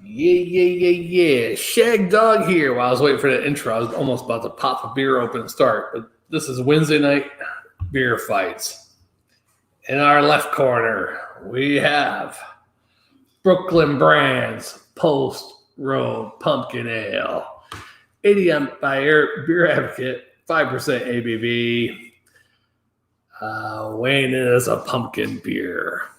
Yeah. Shagdog here. While I was waiting for the intro, I was almost about to pop a beer open and start. But this is Wednesday night beer fights. In our left corner, we have Brooklyn Brands Post Road Pumpkin Ale. 80 by Beer Advocate, 5% ABV. Weighing in as a pumpkin beer.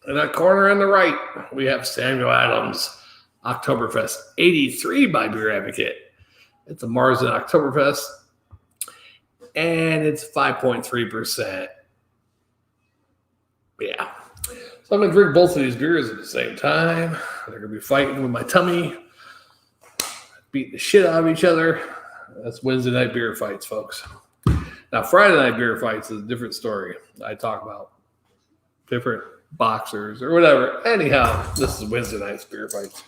In that corner on the right, we have Samuel Adams Octoberfest 83 by Beer Advocate. It's a Marsden Oktoberfest, and it's 5.3%. Yeah. So I'm going to drink both of these beers at the same time. They're going to be fighting with my tummy, beating the shit out of each other. That's Wednesday night beer fights, folks. Now, Friday night beer fights is a different story. I talk about different boxers or whatever. Anyhow, this is Wednesday night's beer fights.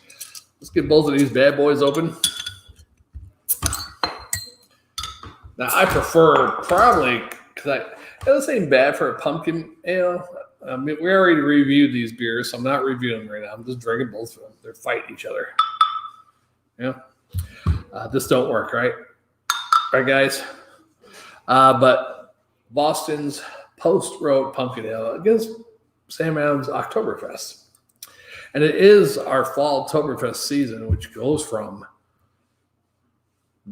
Let's get both of these bad boys open. Now, I prefer probably, because this ain't bad for a pumpkin ale. I mean, we already reviewed these beers, so I'm not reviewing them right now. I'm just drinking both of them. They're fighting each other. Yeah. This don't work, right? Right, guys? But Boston's Post Road Pumpkin Ale against Sam Adams Oktoberfest. And it is our fall Oktoberfest season, which goes from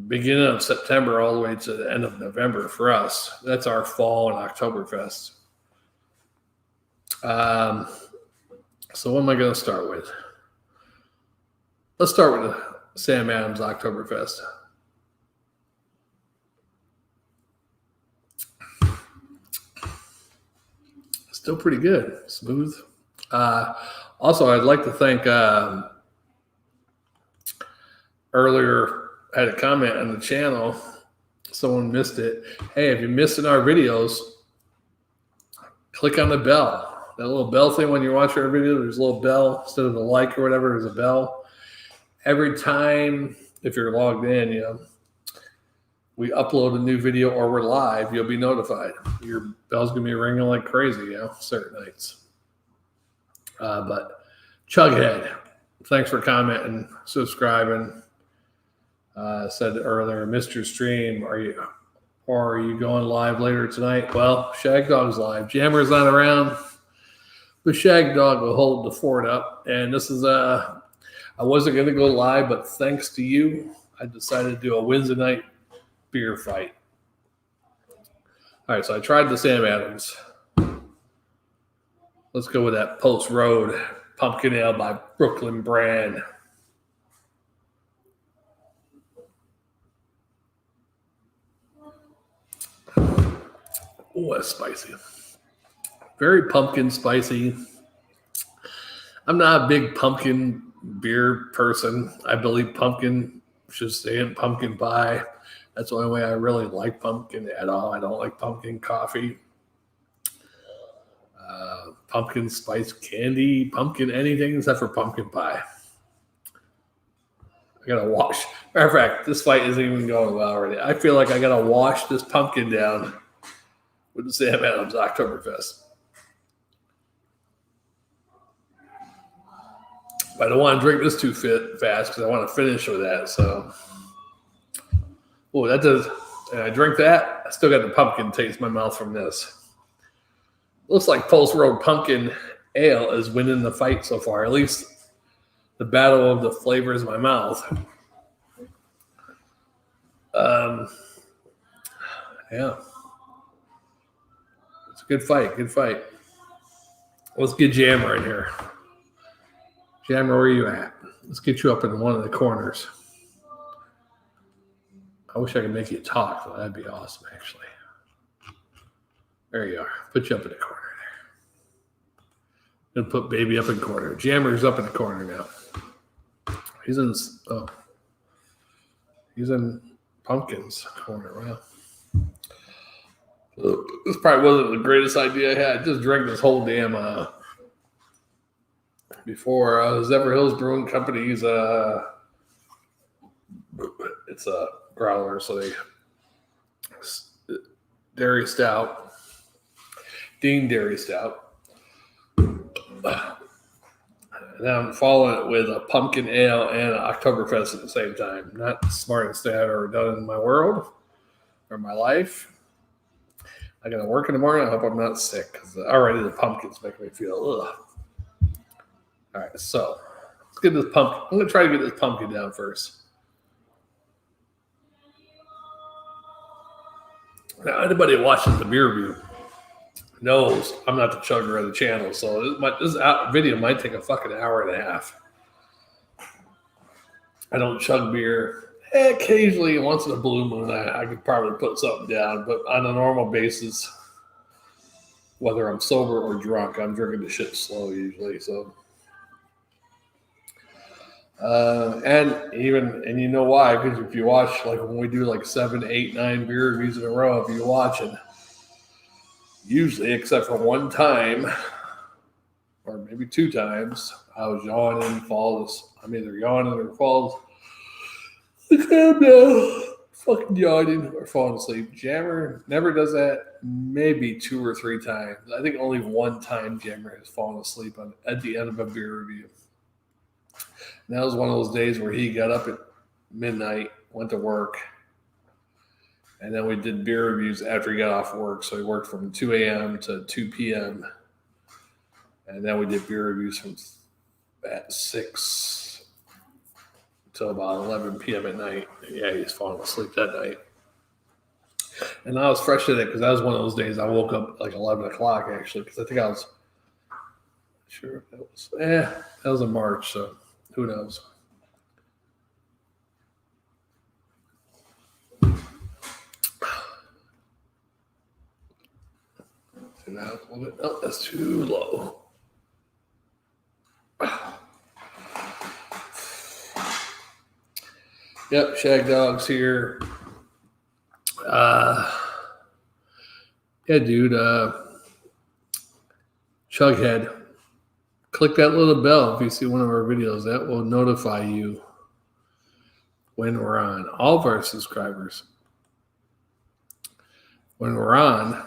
beginning of September all the way to the end of November for us. That's our fall and Oktoberfest. So what am I going to start with? Let's start with the Sam Adams Oktoberfest. Still pretty good, smooth. Also, I'd like to thank earlier I had a comment on the channel. Someone missed it. Hey, if you're missing our videos, click on the bell. That little bell thing when you're watching our video, there's a little bell. Instead of the like or whatever, there's a bell. Every time, if you're logged in, we upload a new video or we're live, you'll be notified. Your bell's going to be ringing like crazy, certain nights. But Chughead, thanks for commenting, subscribing. Said earlier, Mr. Stream, are you going live later tonight? Well, Shagdog's live. Jammer's not around, but Shagdog will hold the fort up. And this is I wasn't going to go live, but thanks to you, I decided to do a Wednesday night beer fight. All right, so I tried the Sam Adams. Let's go with that Post Road Pumpkin Ale by Brooklyn Brand. Oh, that's spicy. Very pumpkin spicy. I'm not a big pumpkin beer person. I believe pumpkin should stay in pumpkin pie. That's the only way I really like pumpkin at all. I don't like pumpkin coffee. Pumpkin spice candy, pumpkin anything except for pumpkin pie. I gotta wash. Matter of fact, this fight isn't even going well already. I feel like I gotta wash this pumpkin down with the Sam Adams Oktoberfest. But I don't want to drink this too fast because I want to finish with that. So, that does. And I drink that. I still got the pumpkin taste in my mouth from this. Looks like Post Road Pumpkin Ale is winning the fight so far. At least the battle of the flavors in my mouth. Yeah. It's a good fight. Good fight. Let's get Jammer in here. Jammer, where are you at? Let's get you up in one of the corners. I wish I could make you talk, but that'd be awesome, actually. There you are. Put you up in the corner there. Gonna put baby up in the corner. Jammer's up in the corner now. He's in Pumpkin's corner. Wow. This probably wasn't the greatest idea I had. Just drank this whole damn before Zephyrhills Brewing Company's it's a growler, so they dairy stout, Dean Dairy Stout. And then I'm following it with a pumpkin ale and an Octoberfest at the same time. Not the smartest thing I've ever done in my world or my life. I got to work in the morning. I hope I'm not sick because already the pumpkins make me feel ugh. All right, so let's get this pumpkin. I'm going to try to get this pumpkin down first. Now, anybody that watches the beer review knows I'm not the chugger of the channel, so this video might take a fucking hour and a half. I don't chug beer. Occasionally, once in a blue moon, I could probably put something down, but on a normal basis, whether I'm sober or drunk, I'm drinking the shit slow usually. So, and you know why? Because if you watch, like when we do like 7, 8, 9 beer reviews in a row, if you watch it, usually, except for one time, or maybe 2 times, I was yawning, I'm either yawning or falls. I'm now fucking yawning or falling asleep. Jammer never does that. Maybe 2 or 3 times. I think only 1 time Jammer has fallen asleep at the end of a beer review. And that was one of those days where he got up at midnight, went to work, and then we did beer reviews after he got off work. So he worked from 2 a.m. to 2 p.m. And then we did beer reviews from at 6 till about 11 p.m. at night. Yeah, he's falling asleep that night. And I was fresh in it because that was one of those days I woke up like 11 o'clock actually, because I think I was sure that was in March, so who knows. Oh, that's too low. Yep, Shagdog's here. Yeah, dude. Chughead. Click that little bell if you see one of our videos. That will notify you when we're on. All of our subscribers. When we're on,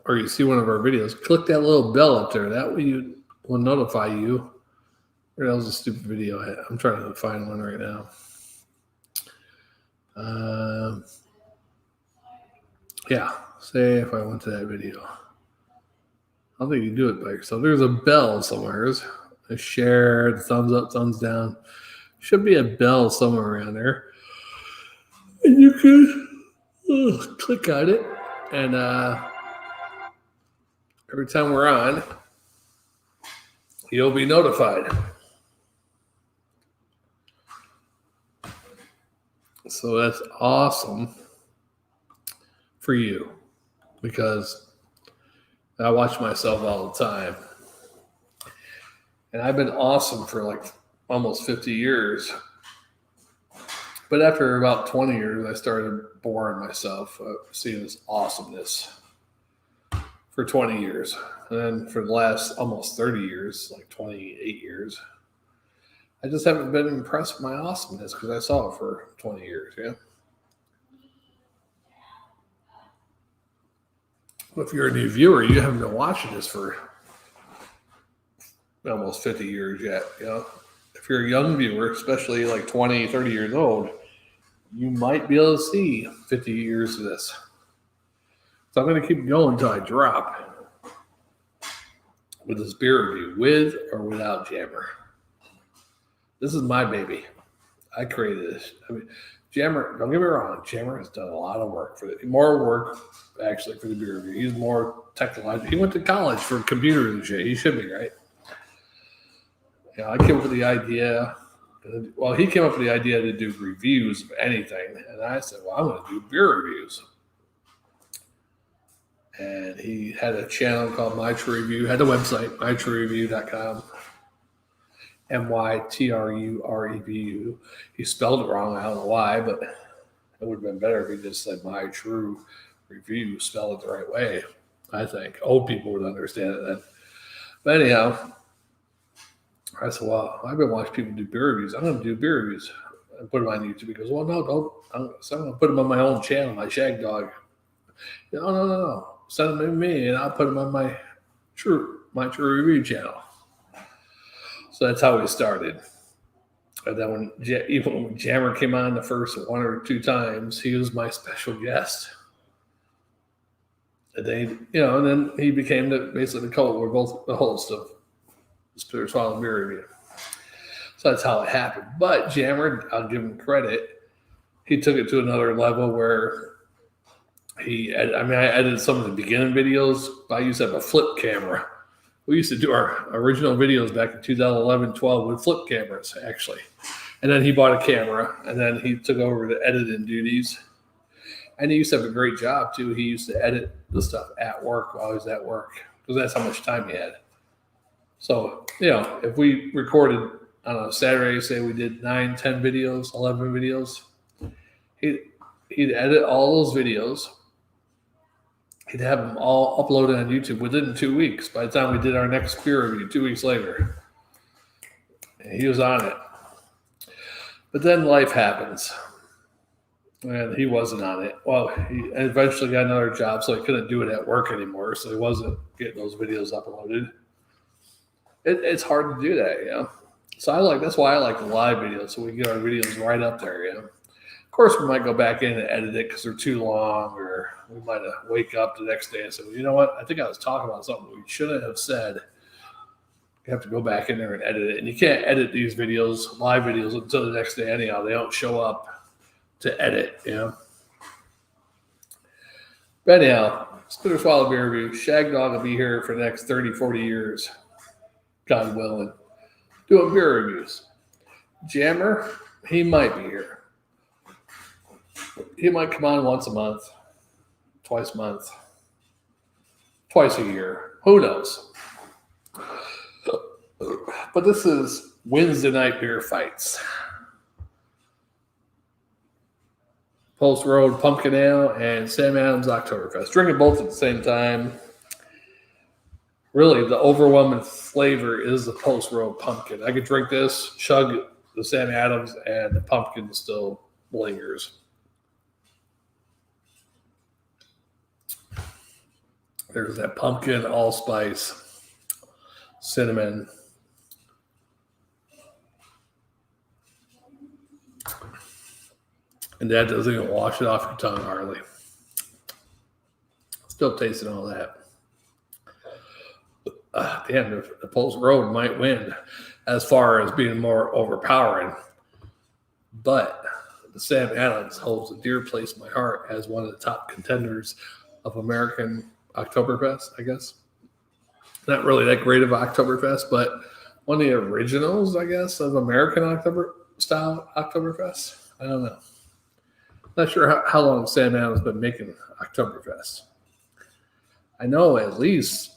or you see one of our videos, click that little bell up there. That way will notify you. That was a stupid video. I'm trying to find one right now. Yeah, say if I went to that video. I don't think you can do it by yourself. There's a bell somewhere. There's a share, thumbs up, thumbs down. Should be a bell somewhere around there. And you can click on it. And every time we're on, you'll be notified. So that's awesome for you because I watch myself all the time. And I've been awesome for like almost 50 years. But after about 20 years, I started boring myself, seeing this awesomeness for 20 years. And then for the last almost 30 years, like 28 years, I just haven't been impressed with my awesomeness because I saw it for 20 years, yeah. Well, if you're a new viewer, you haven't been watching this for almost 50 years yet, you know. If you're a young viewer, especially like 20, 30 years old, you might be able to see 50 years of this. So I'm going to keep going until I drop with this beer review, with or without Jammer. This is my baby. I created this. I mean, Jammer, don't get me wrong, Jammer has done a lot of work for it. More work, actually, for the beer review. He's more technological. He went to college for computers and shit. He should be, right? Yeah, I came up with the idea. Well, he came up with the idea to do reviews of anything. And I said, well, I'm going to do beer reviews. And he had a channel called My True Review, had a website, mytruereview.com. MyTrueReview. He spelled it wrong. I don't know why, but it would have been better if he just said My True Review, spell it the right way. I think old people would understand it then. But anyhow, I said, well, I've been watching people do beer reviews. I'm going to do beer reviews and put them on YouTube. He goes, well, no, don't. So I'm going to put them on my own channel, my Shagdog. No. Send them to me, and I'll put them on my True Review channel. So that's how we started. And then even when Jammer came on the first 1 or 2 times, he was my special guest. And then he became basically the co. We're both the host of Spitter Swallow Beer Review. So that's how it happened. But Jammer, I'll give him credit. He took it to another level where I edited some of the beginning videos. I used to have a flip camera. We used to do our original videos back in 2011, 12 with flip cameras, actually. And then he bought a camera, and then he took over the editing duties. And he used to have a great job, too. He used to edit the stuff at work while he was at work, because that's how much time he had. So, if we recorded on a Saturday, say we did 9, 10 videos, 11 videos, he'd edit all those videos. He'd have them all uploaded on YouTube within 2 weeks. By the time we did our next beer review, 2 weeks later, and he was on it. But then life happens, and he wasn't on it. Well, he eventually got another job, so he couldn't do it at work anymore, so he wasn't getting those videos uploaded. It's hard to do that, So that's why I like the live videos, so we get our videos right up there, Of course, we might go back in and edit it because they're too long, or we might wake up the next day and say, well, you know what? I think I was talking about something we shouldn't have said. You have to go back in there and edit it. And you can't edit these videos, live videos, until the next day anyhow. They don't show up to edit, But anyhow, Spitter Swallow Beer Review. Shagdog will be here for the next 30, 40 years, God willing, doing beer reviews. Jammer, he might be here. He might come on once a month, twice a month, twice a year. Who knows? But this is Wednesday night beer fights. Post Road Pumpkin Ale and Sam Adams Octoberfest. Drinking both at the same time. Really, the overwhelming flavor is the Post Road Pumpkin. I could drink this, chug the Sam Adams, and the pumpkin still lingers. There's that pumpkin, allspice, cinnamon. And that doesn't even wash it off your tongue hardly. Still tasting all that. Damn, the Post Road might win as far as being more overpowering. But the Sam Adams holds a dear place in my heart as one of the top contenders of American Octoberfest, I guess. Not really that great of Oktoberfest, but one of the originals, I guess, of American style Oktoberfest. I don't know. Not sure how long Sam Adams has been making Oktoberfest. I know at least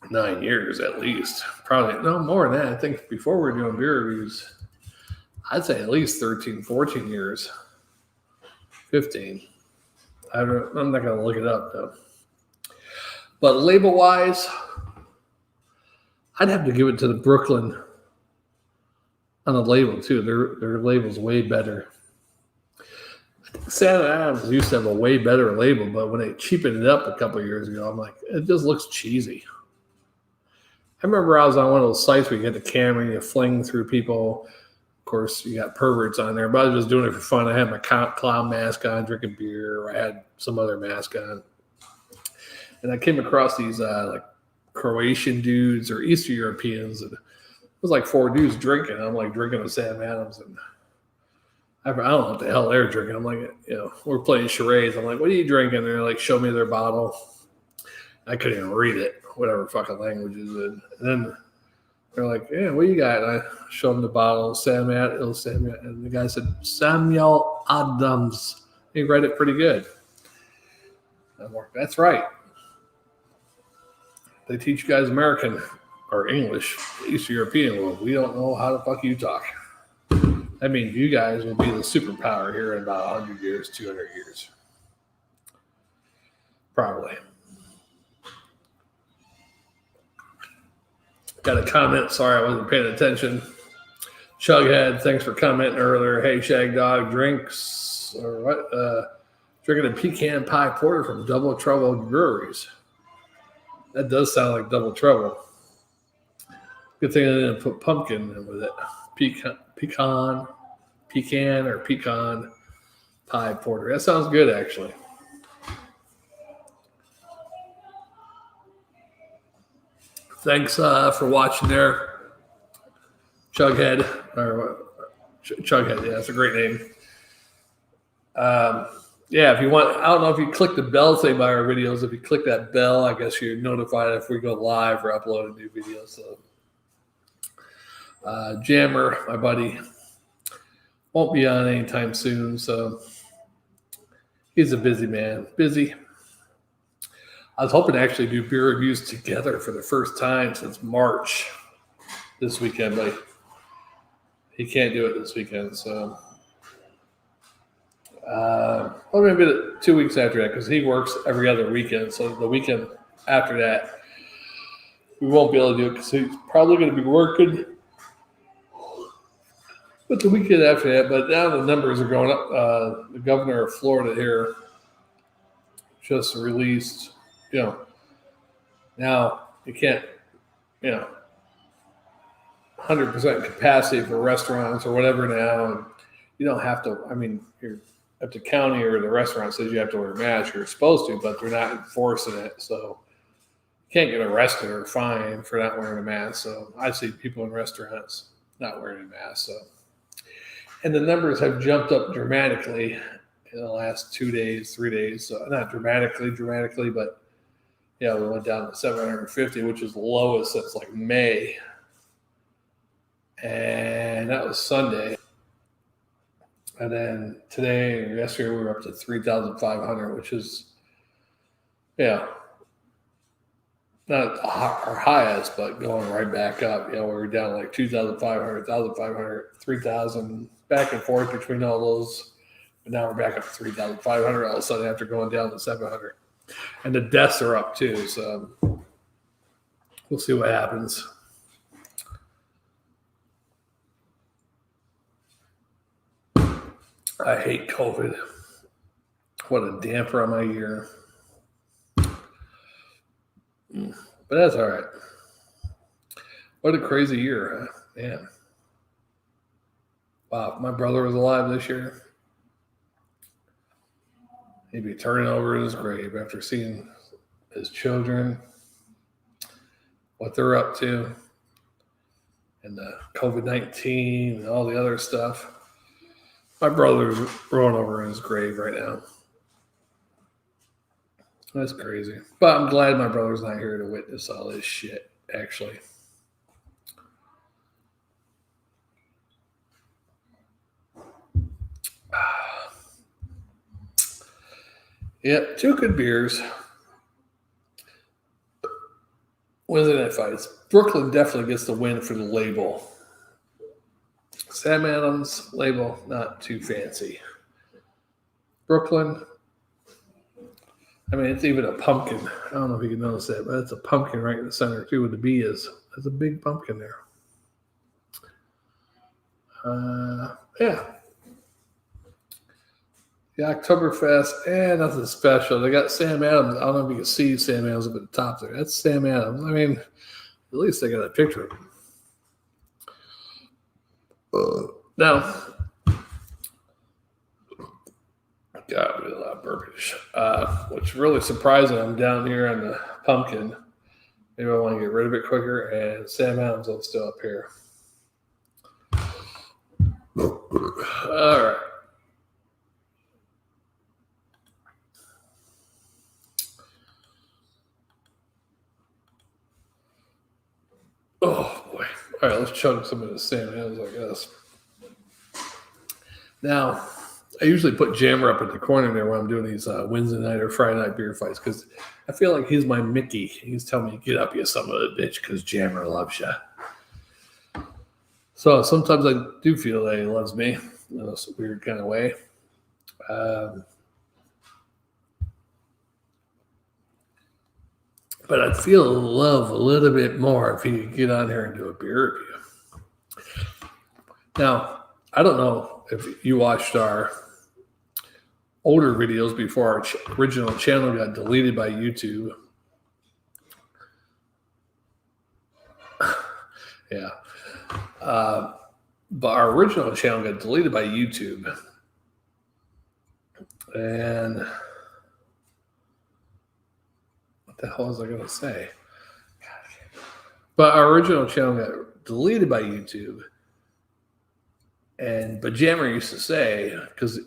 9 years, at least. Probably, no, more than that. I think before we were doing beer reviews, I'd say at least 13, 14 years. 15. I'm not going to look it up, though. But label-wise, I'd have to give it to the Brooklyn on the label, too. Their label's way better. I think Sam Adams used to have a way better label, but when they cheapened it up a couple of years ago, I'm like, it just looks cheesy. I remember I was on one of those sites where you get the camera and you fling through people. Of course, you got perverts on there, but I was just doing it for fun. I had my clown mask on, drinking beer. I had some other mask on. And I came across these like Croatian dudes or Eastern Europeans. And it was like 4 dudes drinking. I'm like drinking with Sam Adams. And I don't know what the hell they're drinking. I'm like, we're playing charades. I'm like, what are you drinking? And they're like, show me their bottle. I couldn't even read it, whatever fucking language is it. And then they're like, yeah, what you got? And I showed them the bottle, Sam Adams. And the guy said, Samuel Adams. He read it pretty good. I'm like, that's right. They teach you guys American or English, Eastern European. Well, we don't know how the fuck you talk. That means you guys will be the superpower here in about 100 years, 200 years. Probably. Got a comment. Sorry, I wasn't paying attention. Chughead, thanks for commenting earlier. Hey, Shagdog, drinks or what? Drinking a pecan pie porter from Double Trouble Breweries. That does sound like Double Trouble. Good thing I didn't put pumpkin in with it. Pecan pie porter. That sounds good, actually. Thanks for watching there, Chughead. Chughead, yeah, that's a great name. Yeah, if you want, I don't know if you click the bell thing by our videos. If you click that bell, I guess you're notified if we go live or upload a new video. So, Jammer, my buddy, won't be on anytime soon. So, he's a busy man. Busy. I was hoping to actually do beer reviews together for the first time since March this weekend, but he can't do it this weekend. So, maybe 2 weeks after that, because he works every other weekend. So the weekend after that, we won't be able to do it because he's probably going to be working. But the weekend after that, but now the numbers are going up. The governor of Florida here just released, now you can't, 100% capacity for restaurants or whatever now. And you don't have to, if the county or the restaurant says you have to wear a mask, you're supposed to, but they're not enforcing it. So you can't get arrested or fined for not wearing a mask. So I see people in restaurants not wearing a mask. So, and the numbers have jumped up dramatically in the last 2 days, 3 days. So not dramatically, but we went down to 750, which is the lowest since like May. And that was Sunday. And then today and yesterday we were up to 3,500, which is, not our highest, but going right back up. We were down like 2,500, 1,500, 3,000, back and forth between all those. But now we're back up to 3,500 all of a sudden after going down to 700. And the deaths are up too, so we'll see what happens. I hate COVID. What a damper on my year. But that's all right. What a crazy year, huh? Man. Wow, if my brother was alive this year, he'd be turning over in his grave after seeing his children, what they're up to, and the COVID-19 and all the other stuff. My brother's rolling over in his grave right now. That's crazy. But I'm glad my brother's not here to witness all this shit, actually. Yep, 2 good beers. Wednesday night fights. Brooklyn definitely gets the win for the label. Sam Adams label, not too fancy. Brooklyn, it's even a pumpkin. I don't know if you can notice that, but it's a pumpkin right in the center too, where the B is. There's a big pumpkin there. The Octoberfest, nothing special. They got Sam Adams. I don't know if you can see Sam Adams up at the top there. That's Sam Adams. At least they got a picture of him. Now, God, we did a lot of burpees. What's really surprising, I'm down here on the pumpkin. Maybe I want to get rid of it quicker, and Sam Adams is still up here. All right. Oh, boy. All right, let's chug some of this Sam Adams, I guess. Now, I usually put Jammer up in the corner there when I'm doing these Wednesday night or Friday night beer fights because I feel like he's my Mickey. He's telling me, get up, you son of a bitch, because Jammer loves you. So sometimes I do feel that he loves me in a weird kind of way. But I'd feel love a little bit more if he could get on here and do a beer review. Now, I don't know if you watched our older videos before our original channel got deleted by YouTube. Yeah. But our original channel got deleted by YouTube. And what the hell was I going to say? But our original channel got deleted by YouTube. But Jammer used to say, because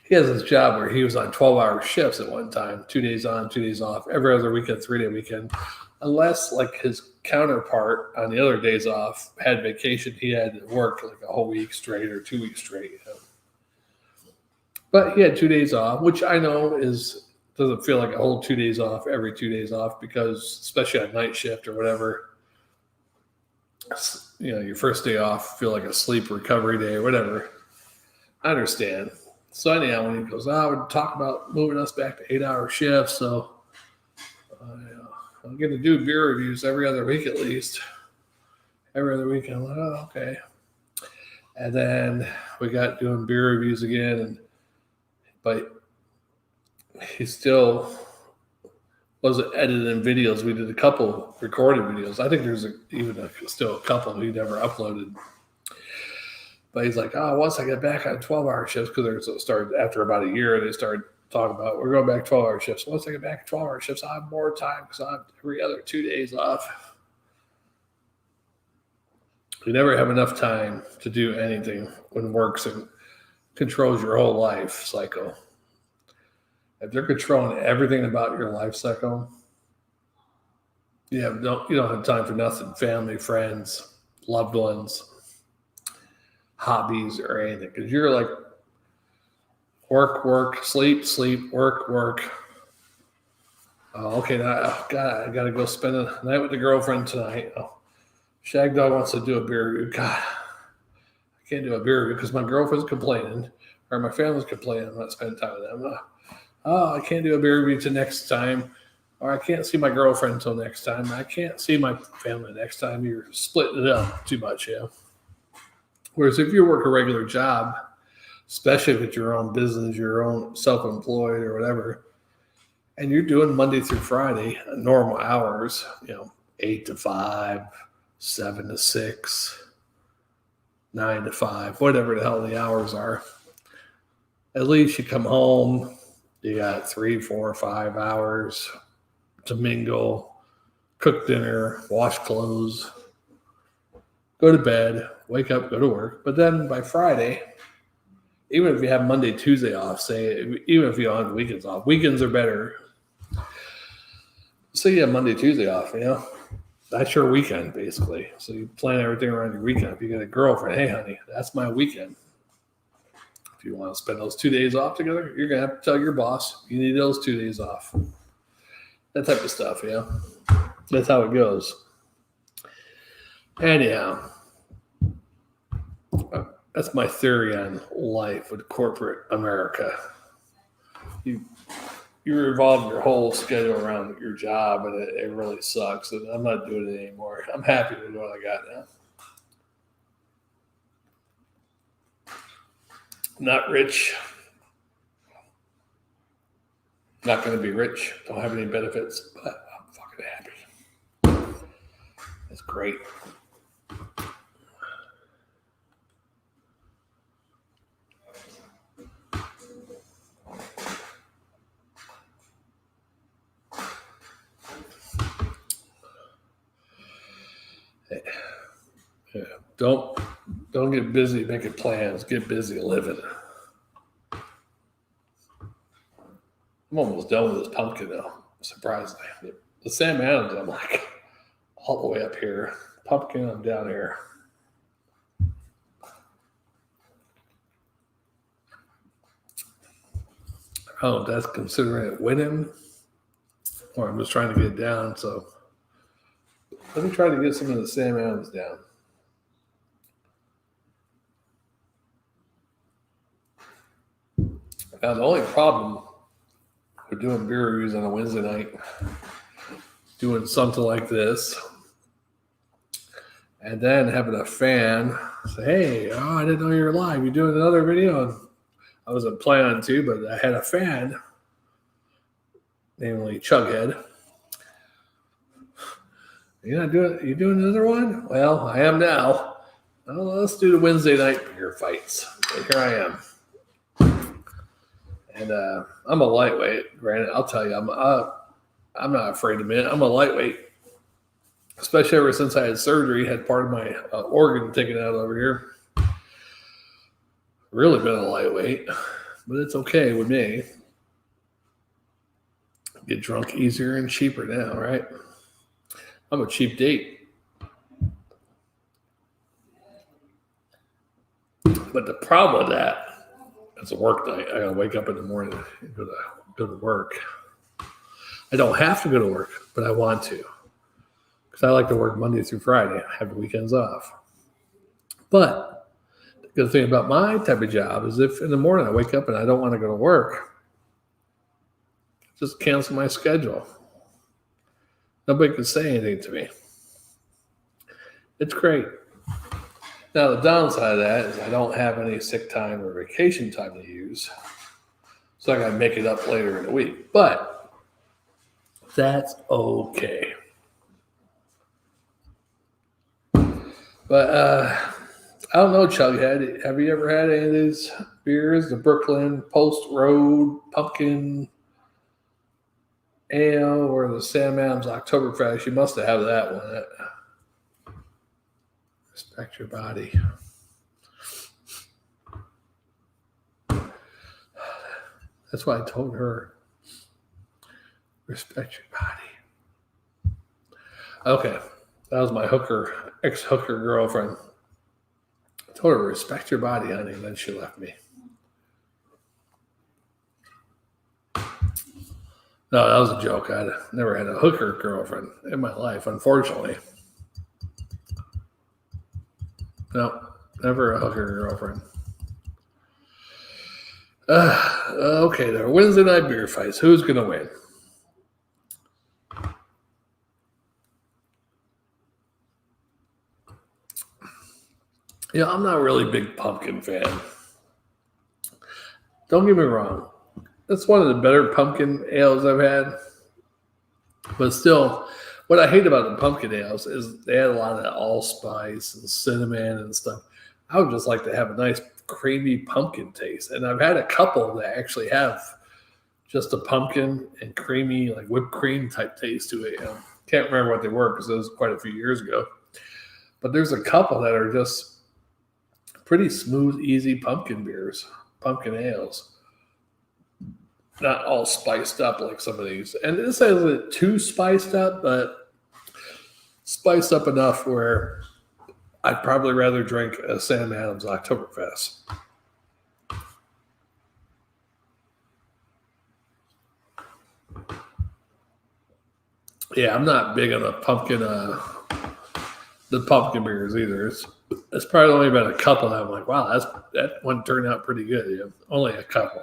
he has this job where he was on 12-hour shifts at one time, 2 days on, 2 days off, every other weekend, 3-day weekend. Unless like his counterpart on the other days off had vacation, he had to work like a whole week straight or 2 weeks straight. You know? But he had 2 days off, which I know doesn't feel like a whole 2 days off every 2 days off, because especially on night shift or whatever, you know, your first day off feel like a sleep recovery day or whatever. I understand. So anyhow, when he goes, I would talk about moving us back to 8-hour shifts. So I'm going to do beer reviews every other week at least. Every other week. I'm like, oh, okay. And then we got doing beer reviews again. But he still wasn't editing videos. We did a couple recorded videos. I think there's still a couple he never uploaded. But he's like, once I get back on 12-hour shifts, because they started after about a year, they started talking about, we're going back 12-hour shifts. Once I get back 12-hour shifts, I have more time because I have every other 2 days off. You never have enough time to do anything when works and controls your whole life cycle. If they're controlling everything about your life cycle, you don't have time for nothing. Family, friends, loved ones, hobbies, or anything. Because you're like work, sleep, work. Okay, now God, I got to go spend a night with the girlfriend tonight. Shagdog wants to do a beer review. God, I can't do a beer review because my girlfriend's complaining, or my family's complaining I'm not spending time with them. I can't do a beer review till next time, or I can't see my girlfriend until next time. I can't see my family next time. You're splitting it up too much, yeah. Whereas if you work a regular job, especially if it's your own business, your own self-employed or whatever, and you're doing Monday through Friday, normal hours, 8 to 5, 7 to 6, 9 to 5, whatever the hell the hours are. At least you come home, you got 3, 4, 5 hours to mingle, cook dinner, wash clothes, go to bed, wake up, go to work. But then by Friday, even if you have Monday, Tuesday off, even if you don't have weekends off, weekends are better. So you have Monday, Tuesday off, that's your weekend basically. So you plan everything around your weekend. If you got a girlfriend, hey honey, that's my weekend. If you want to spend those 2 days off together, you're going to have to tell your boss you need those 2 days off. That type of stuff, That's how it goes. Anyhow, that's my theory on life with corporate America. You revolve your whole schedule around your job, and it really sucks. And I'm not doing it anymore. I'm happy with what I got now. Not rich. Not going to be rich. Don't have any benefits, but I'm fucking happy. That's great. Yeah. Don't get busy making plans. Get busy living. I'm almost done with this pumpkin though, surprisingly. The Sam Adams, I'm like all the way up here. Pumpkin, I'm down here. I don't know if that's considering it winning, or I'm just trying to get it down. So let me try to get some of the Sam Adams down. Now, the only problem with doing beer reviews on a Wednesday night, doing something like this, and then having a fan say, hey, I didn't know you were live. You're doing another video? And I wasn't planning to, but I had a fan, namely Chughead. You doing another one? Well, I am now. Well, let's do the Wednesday night beer fights. And here I am. And I'm a lightweight. Granted, I'll tell you, I'm not afraid to admit I'm a lightweight. Especially ever since I had surgery, had part of my organ taken out over here. Really been a lightweight, but it's okay with me. Get drunk easier and cheaper now, right? I'm a cheap date. But the problem with that, it's a work night. I gotta wake up in the morning and go to work. I don't have to go to work, but I want to. Because I like to work Monday through Friday. I have the weekends off. But the good thing about my type of job is if in the morning I wake up and I don't want to go to work, just cancel my schedule. Nobody can say anything to me. It's great. Now, the downside of that is I don't have any sick time or vacation time to use. So I got to make it up later in the week. But that's okay. But I don't know, Chughead. Have you ever had any of these beers? The Brooklyn Post Road Pumpkin Ale or the Sam Adams Octoberfest? You must have that one. Respect your body. That's why I told her. Respect your body. Okay. That was my ex-hooker girlfriend. I told her, respect your body, honey, and then she left me. No, that was a joke. I never had a hooker girlfriend in my life, unfortunately. No, never a hooker girlfriend. Okay, there. Wednesday night beer fights. Who's going to win? Yeah, I'm not really a big pumpkin fan. Don't get me wrong. That's one of the better pumpkin ales I've had. But still, what I hate about the pumpkin ales is they had a lot of that allspice and cinnamon and stuff. I would just like to have a nice creamy pumpkin taste. And I've had a couple that actually have just a pumpkin and creamy, like whipped cream type taste to it. Can't remember what they were because it was quite a few years ago. But there's a couple that are just pretty smooth, easy pumpkin beers, pumpkin ales. Not all spiced up like some of these. And this isn't too spiced up, but spiced up enough where I'd probably rather drink a Sam Adams Octoberfest. Yeah, I'm not big on the pumpkin beers either. It's probably only been a couple that I'm like, wow, that one turned out pretty good. Yeah, only a couple.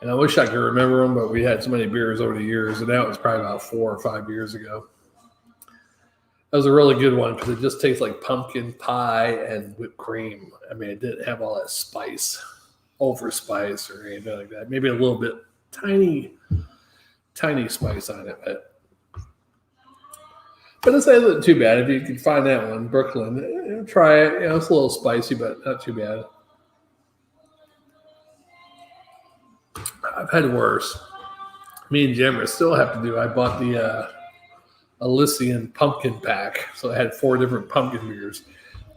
And I wish I could remember them, but we had so many beers over the years, and that was probably about 4 or 5 years ago. That was a really good one because it just tastes like pumpkin pie and whipped cream. I mean, it didn't have all that spice, over spice or anything like that. Maybe a little bit, tiny spice on it, but this isn't too bad. If you can find that one, Brooklyn, try it. It's a little spicy, but not too bad. I've had worse. Me and Jimmer still have to do. I bought the Elysian pumpkin pack, so I had 4 different pumpkin beers.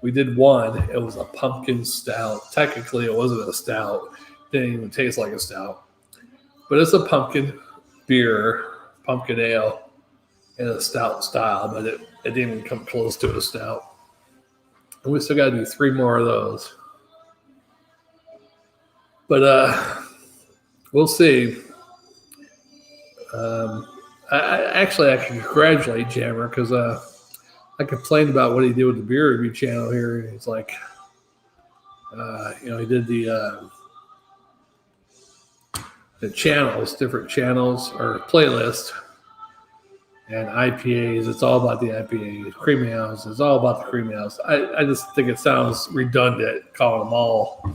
We did one. It was a pumpkin stout. Technically, it wasn't a stout. Didn't even taste like a stout. But it's a pumpkin beer, pumpkin ale, in a stout style, but it didn't even come close to a stout. And we still got to do 3 more of those. But we'll see. I can congratulate Jammer because I complained about what he did with the beer review channel here. He's like, he did the channels, different channels or playlist. And IPAs, it's all about the IPAs. Creamy ales, it's all about the creamy ales. I just think it sounds redundant calling them all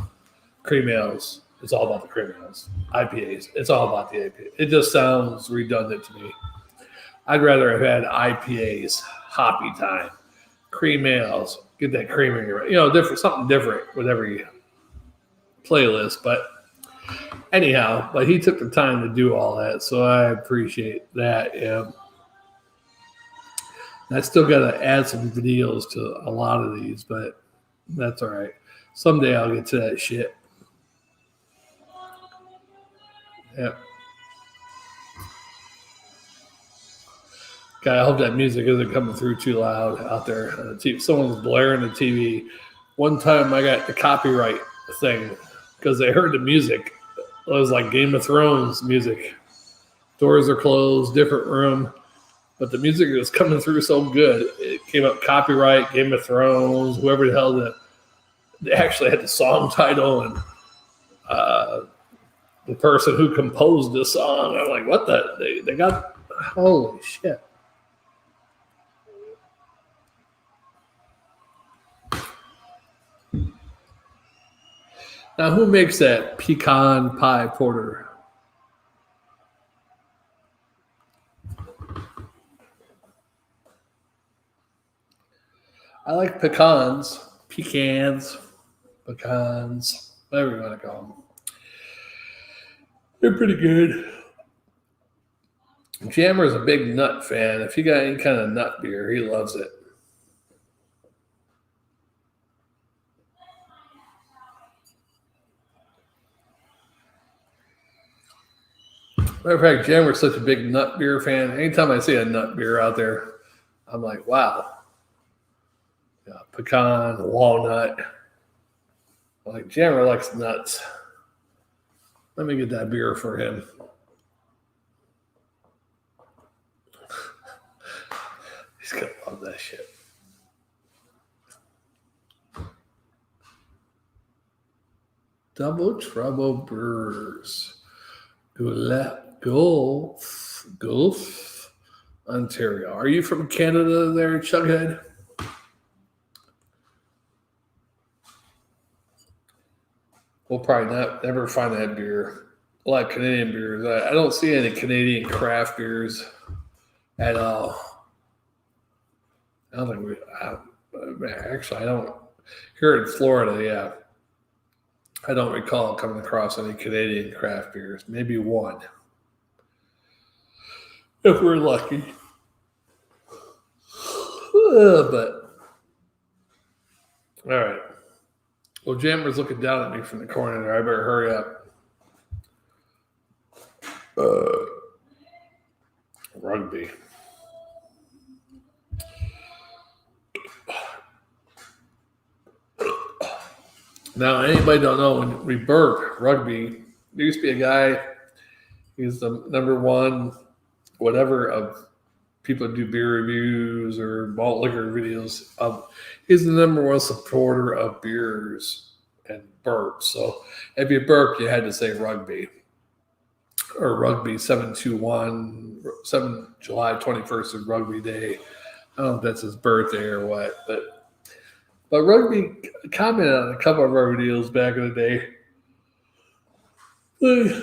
creamy ales. It's all about the creamy ales. IPAs, it's all about the IPA. It just sounds redundant to me. I'd rather have had IPAs, hoppy time, cream ales, get that cream in your, different, something different with every playlist. But anyhow, but he took the time to do all that, so I appreciate that. Yeah. I still got to add some videos to a lot of these, but that's all right. Someday I'll get to that shit. Yeah. God, I hope that music isn't coming through too loud out there on the TV. Someone's blaring the TV. One time I got the copyright thing because they heard the music. It was like Game of Thrones music. Doors are closed, different room. But the music was coming through so good. It came up copyright, Game of Thrones, whoever the hell they actually had the song title and the person who composed the song. I'm like, what the? They got, holy shit. Now, who makes that pecan pie porter? I like pecans, whatever you want to call them. They're pretty good. Jammer's a big nut fan. If you got any kind of nut beer, he loves it. Matter of fact, Jammer's such a big nut beer fan. Anytime I see a nut beer out there, I'm like, wow. Yeah, pecan, walnut. Like Jammer likes nuts. Let me get that beer for him. He's gonna love that shit. Double Trouble Brewers. Gulf, Ontario. Are you from Canada there, Chughead? We'll probably never find that beer. A lot of Canadian beers. I don't see any Canadian craft beers at all. I don't think actually, I don't. Here in Florida, yeah. I don't recall coming across any Canadian craft beers. Maybe one. If we're lucky. But, all right. Well, Jammer's looking down at me from the corner there. I better hurry up. Rugby. Now, anybody don't know, when we burp, rugby, there used to be a guy, he's the number one, whatever, of people do beer reviews or malt liquor videos. He's the number one supporter of beers and burps. So if you burped, you had to say rugby. Or rugby 721, July 21st is Rugby Day. I don't know if that's his birthday or what, but Rugby commented on a couple of our videos back in the day. I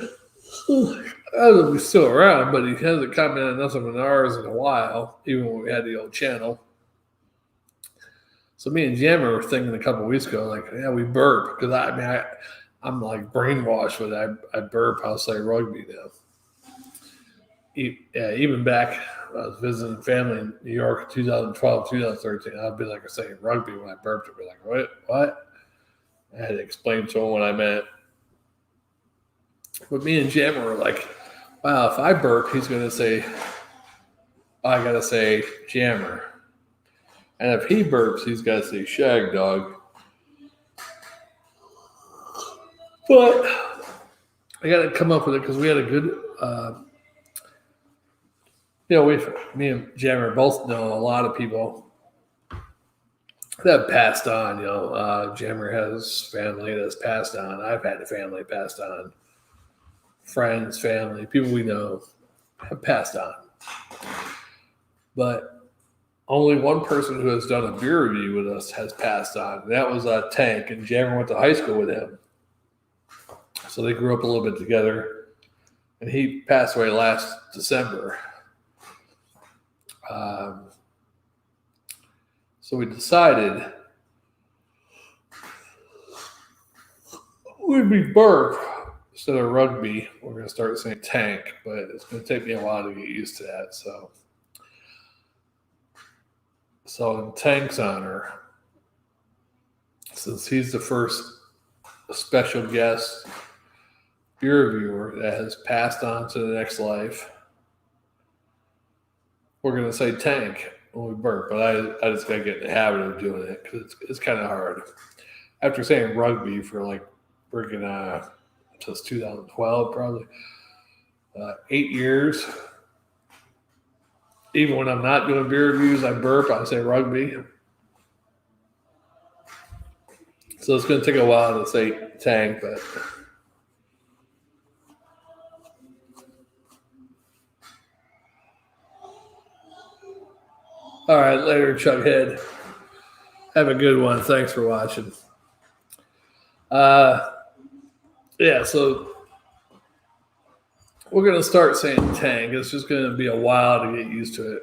don't know if he's still around, but he hasn't commented on nothing on ours in a while, even when we had the old channel. So me and Jammer were thinking a couple of weeks ago, like, yeah, we burp. Because I'm like brainwashed with it. I burp, I'll say rugby now. Even back when I was visiting family in New York in 2012, 2013, I'd be like saying rugby when I burped. I'd be like, what? I had to explain to him what I meant. But me and Jammer were like, wow, if I burp, he's going to say, I got to say Jammer. And if he burps, he's got to say Shagdog. But I got to come up with it because we had a good, me and Jammer both know a lot of people that have passed on. Jammer has family that's passed on. I've had a family passed on. Friends, family, people we know have passed on. But only one person who has done a beer review with us has passed on. And that was Tank, and Jammer went to high school with him. So they grew up a little bit together. And he passed away last December. So we decided when we burp, instead of rugby, we're going to start saying tank, but it's going to take me a while to get used to that. So in Tank's honor, since he's the first special guest beer reviewer that has passed on to the next life, we're going to say tank when we burp. But I just got to get in the habit of doing it because it's kind of hard. After saying rugby for like freaking since 2012, probably 8 years. Even when I'm not doing beer reviews, I burp, I say rugby. So it's going to take a while to say tank, but all right, later, Chuckhead. Have a good one. Thanks for watching. Yeah, so we're going to start saying tank. It's just going to be a while to get used to it.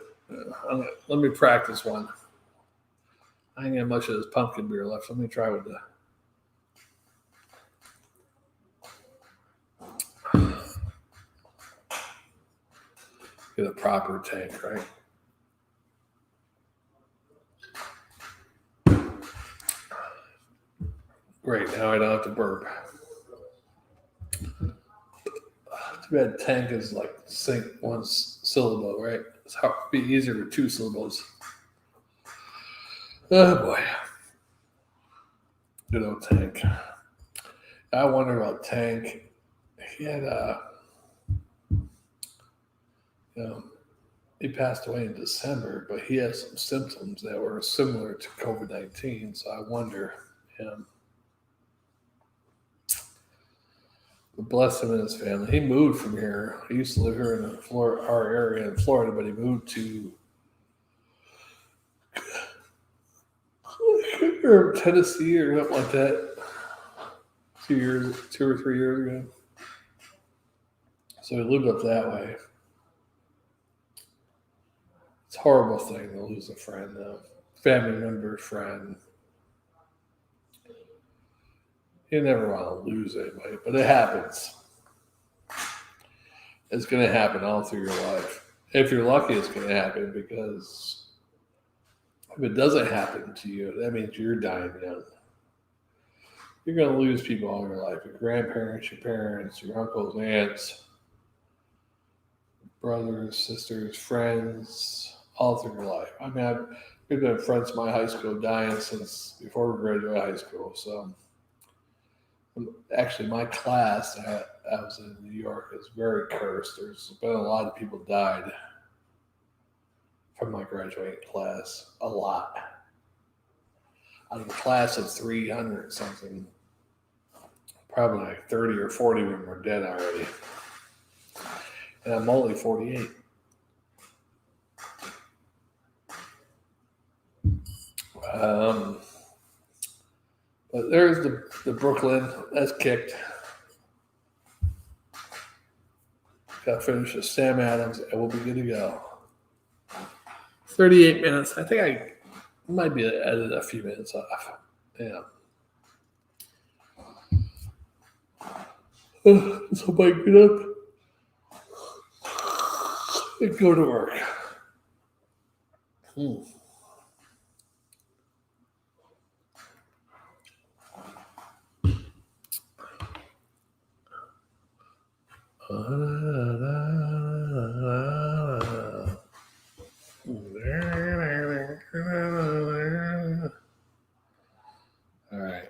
Let me practice one. I ain't got much of this pumpkin beer left. Let me try with get a proper tank, right? Great, now I don't have to burp. Too bad tank is like sink one syllable, right? It's hard to be easier with 2 syllables. Oh boy. Good old Tank. I wonder about Tank. He had he passed away in December, but he had some symptoms that were similar to COVID-19. So I wonder him. But bless him and his family. He moved from here. He used to live here in our area in Florida, but he moved to Tennessee or something like that 2 or 3 years ago. So he lived up that way. It's a horrible thing to lose a friend, family member, friend. You never want to lose anybody, but it happens. It's going to happen all through your life. If you're lucky, it's going to happen because if it doesn't happen to you, that means you're dying young. You're going to lose people all your life. Your grandparents, your parents, your uncles, aunts, brothers, sisters, friends, all through your life. I mean, we've been friends in my high school dying since before we graduated high school. So actually, my class that I was in New York is very cursed. There's been a lot of people died from my graduating class. A lot. Out of a class of 300 something, probably like 30 or 40 of them were dead already. And I'm only 48. But there's the Brooklyn. That's kicked. Got to finish with Sam Adams, and we'll be good to go. 38 minutes. I think I might be edited a few minutes off. Yeah. Let's hope I get up and go to work. All right.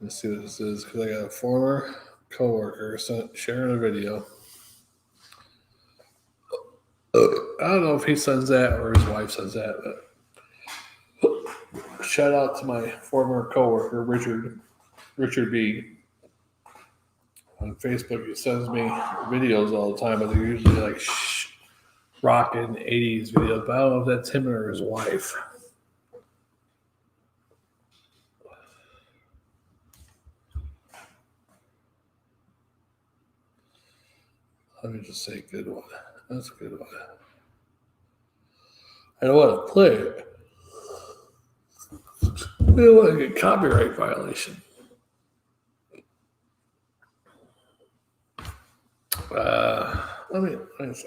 Let's see what this is because I got a former coworker sharing a video. I don't know if he sends that or his wife sends that, but shout out to my former coworker, Richard B. On Facebook, he sends me videos all the time, but they're usually like rocking 80s videos. But I don't know if that's him or his wife. Let me just say good one. That's a good one. I don't want to play it. I don't want to get copyright violation. Let me see.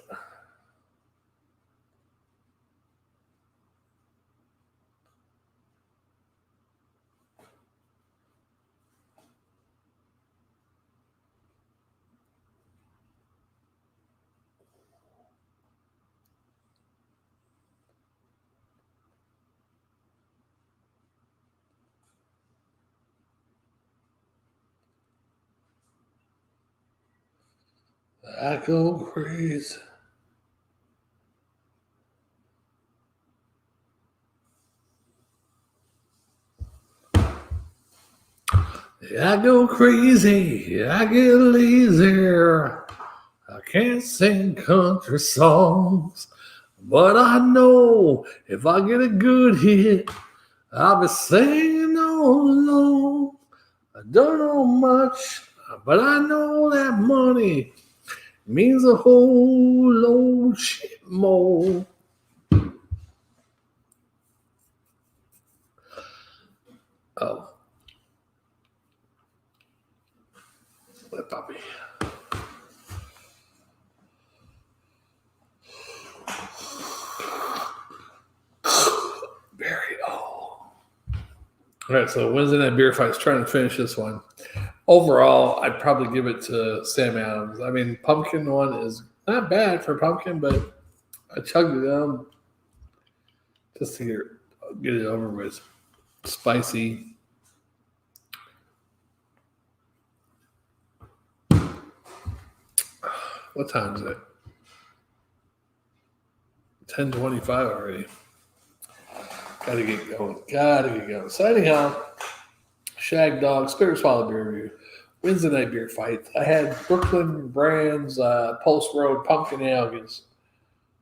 I go crazy. I go crazy. I get lazy. I can't sing country songs, but I know if I get a good hit, I'll be singing all along. I don't know much, but I know that money means a whole load of shit more. Oh, that puppy. Barry, oh. All right, so Wednesday Night Beer Fights, trying to finish this one. Overall, I'd probably give it to Sam Adams. I mean, pumpkin one is not bad for pumpkin, but I chugged it down just to get it over with. Spicy. What time is it? 10:25 already. Gotta get going. So anyhow, Shagdog, Spirit Swallow Beer Review, Wednesday Night Beer Fights. I had Brooklyn Brands, Pulse Road, Pumpkin Ale against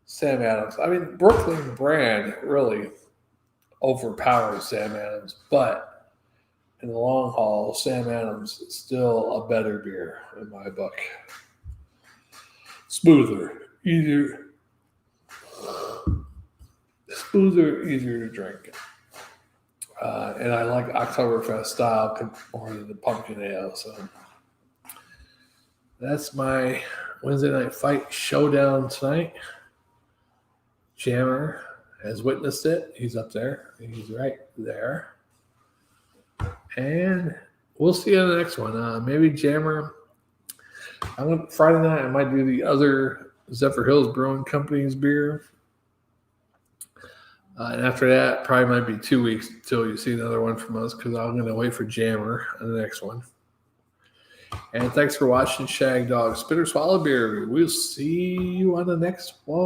Sam Adams. I mean, Brooklyn Brand really overpowers Sam Adams, but in the long haul, Sam Adams is still a better beer in my book. Smoother, easier to drink. And I like Octoberfest style more than the pumpkin ale. So that's my Wednesday night fight showdown tonight. Jammer has witnessed it. He's up there. He's right there. And we'll see you on the next one. Maybe Jammer. Friday night, I might do the other Zephyr Hills Brewing Company's beer. And after that, probably might be 2 weeks until you see another one from us because I'm going to wait for Jammer on the next one. And thanks for watching Shagdog Spitter Swallow Beer. We'll see you on the next one.